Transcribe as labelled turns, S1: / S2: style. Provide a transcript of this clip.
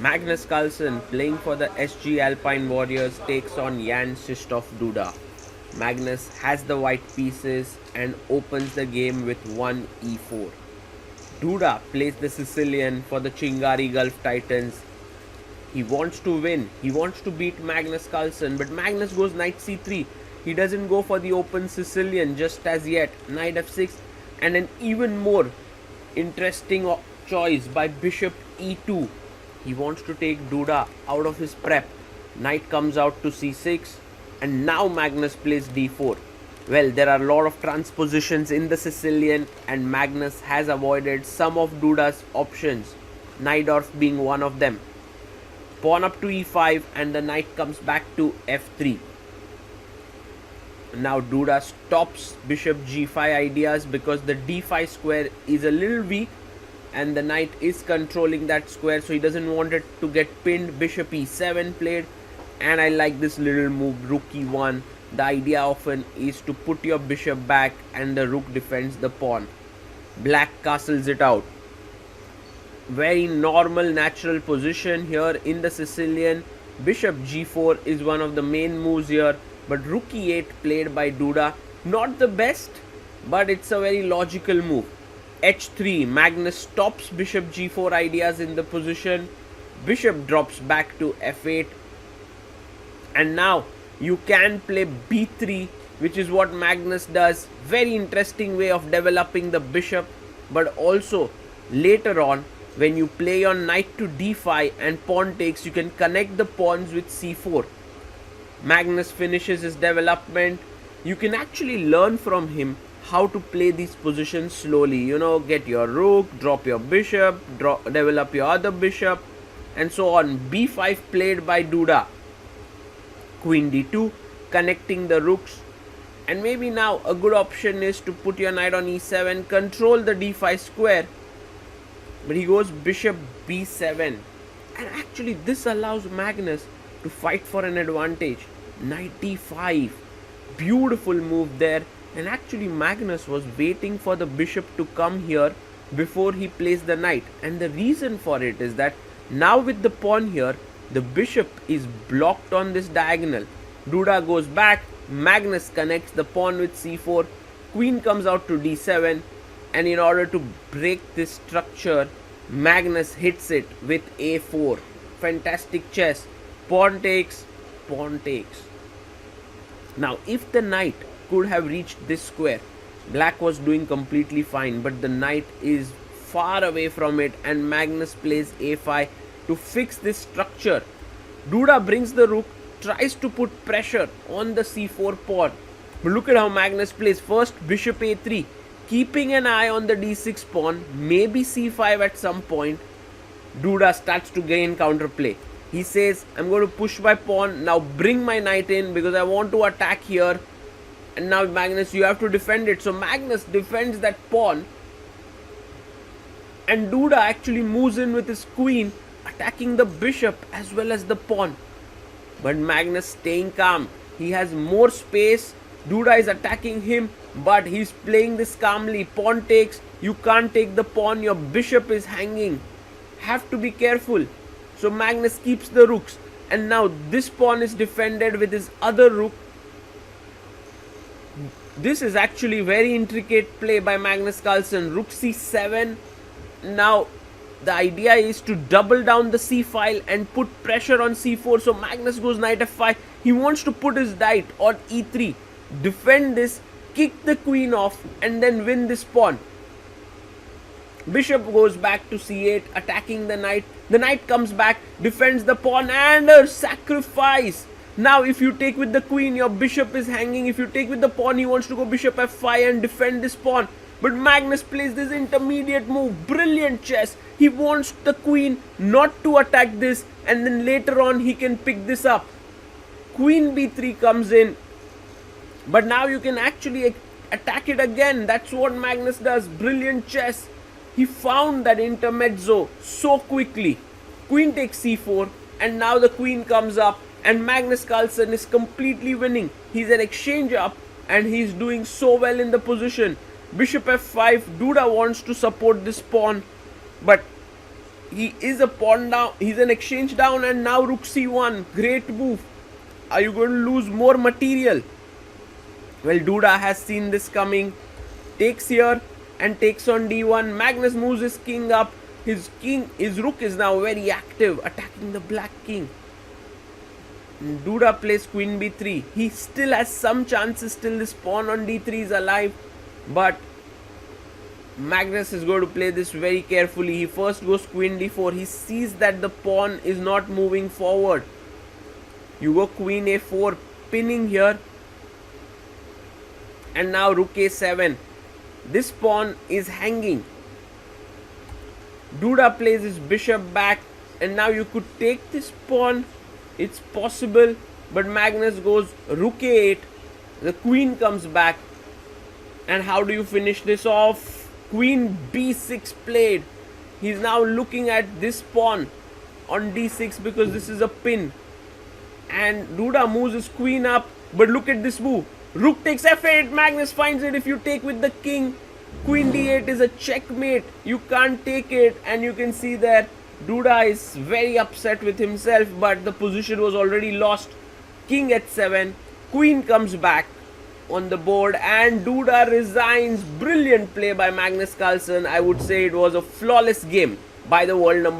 S1: Magnus Carlsen, playing for the SG Alpine Warriors, takes on Jan Krzysztof Duda. Magnus has the white pieces and opens the game with 1 e4. Duda plays the Sicilian for the Chingari Gulf Titans. He wants to win. He wants to beat Magnus Carlsen, but Magnus goes knight c3. He doesn't go for the open Sicilian just as yet. Knight f6, and an even more interesting choice by bishop e2. He wants to take Duda out of his prep. Knight comes out to c6, and now Magnus plays d4. Well, there are a lot of transpositions in the Sicilian, and Magnus has avoided some of Duda's options, Najdorf being one of them. Pawn up to e5, and the knight comes back to f3. Now Duda stops bishop g5 ideas because the d5 square is a little weak and the knight is controlling that square, so he doesn't want it to get pinned. Bishop e7 played, and I like this little move, rook e1. The idea often is to put your bishop back and the rook defends the pawn. Black castles it out. Very normal, natural position here in the Sicilian. Bishop g4 is one of the main moves here, but rook e8 played by Duda, not the best, but it's a very logical move. h3, Magnus stops bishop g4 ideas in the position. Bishop drops back to f8, and now you can play b3, which is what Magnus does. Very interesting way of developing the bishop, but also later on when you play your knight to d5 and pawn takes, you can connect the pawns with c4. Magnus finishes his development. You can actually learn from him how to play these positions slowly. Get your rook, drop your bishop, develop your other bishop, and so on. b5 played by Duda. Queen d2, connecting the rooks. And maybe now a good option is to put your knight on e7, control the d5 square. But he goes bishop b7. And actually this allows Magnus to fight for an advantage. Knight d5. Beautiful move there. And actually Magnus was waiting for the bishop to come here before he plays the knight. And the reason for it is that now with the pawn here, the bishop is blocked on this diagonal. Duda goes back. Magnus connects the pawn with c4. Queen comes out to d7. And in order to break this structure, Magnus hits it with a4. Fantastic chess. Pawn takes, pawn takes. Now if the knight could have reached this square, black was doing completely fine, but the knight is far away from it, and Magnus plays a5 to fix this structure. Duda brings the rook, tries to put pressure on the c4 pawn, but look at how Magnus plays. First bishop a3, keeping an eye on the d6 pawn, maybe c5 at some point. Duda starts to gain counterplay. He says, I'm going to push my pawn, now bring my knight in because I want to attack here. And now Magnus, you have to defend it. So Magnus defends that pawn. And Duda actually moves in with his queen, attacking the bishop as well as the pawn. But Magnus staying calm. He has more space. Duda is attacking him, but he's playing this calmly. Pawn takes. You can't take the pawn. Your bishop is hanging. Have to be careful. So Magnus keeps the rooks. And now this pawn is defended with his other rook. This is actually very intricate play by Magnus Carlsen. Rook c7. Now the idea is to double down the c file and put pressure on c4. So Magnus goes knight f5. He wants to put his knight on e3. Defend this, kick the queen off, and then win this pawn. Bishop goes back to c8, attacking the knight. The knight comes back, defends the pawn, and a sacrifice. Now if you take with the queen, your bishop is hanging. If you take with the pawn, he wants to go bishop f5 and defend this pawn. But Magnus plays this intermediate move. Brilliant chess. He wants the queen not to attack this, and then later on he can pick this up. Queen b3 comes in. But now you can actually attack it again. That's what Magnus does. Brilliant chess. He found that intermezzo so quickly. Queen takes c4, and now the queen comes up, and Magnus Carlsen is completely winning. He's an exchange up, and he's doing so well in the position. Bishop f5. Duda wants to support this pawn, but He is a pawn down. He's an exchange down, and now rook c1. Great move. Are you going to lose more material? Well, Duda has seen this coming. Takes here and takes on d1. Magnus moves his king up. His rook is now very active, attacking the black king. Duda plays queen b3. He still has some chances till this pawn on d3 is alive, but Magnus is going to play this very carefully. He first goes queen d4. He sees that the pawn is not moving forward. You go queen a4, pinning here, and now rook a7. This pawn is hanging. Duda plays his bishop back, and now you could take this pawn. It's possible, but Magnus goes rook a8. The queen comes back, and how do you finish this off? Queen b6 played. He's now looking at this pawn on d6 because this is a pin, and Duda moves his queen up, but look at this move. Rook takes f8. Magnus finds it. If you take with the king, queen d8 is a checkmate. You can't take it, and you can see that Duda is very upset with himself, but the position was already lost. King h7, queen comes back on the board, and Duda resigns. Brilliant play by Magnus Carlsen. I would say it was a flawless game by the world number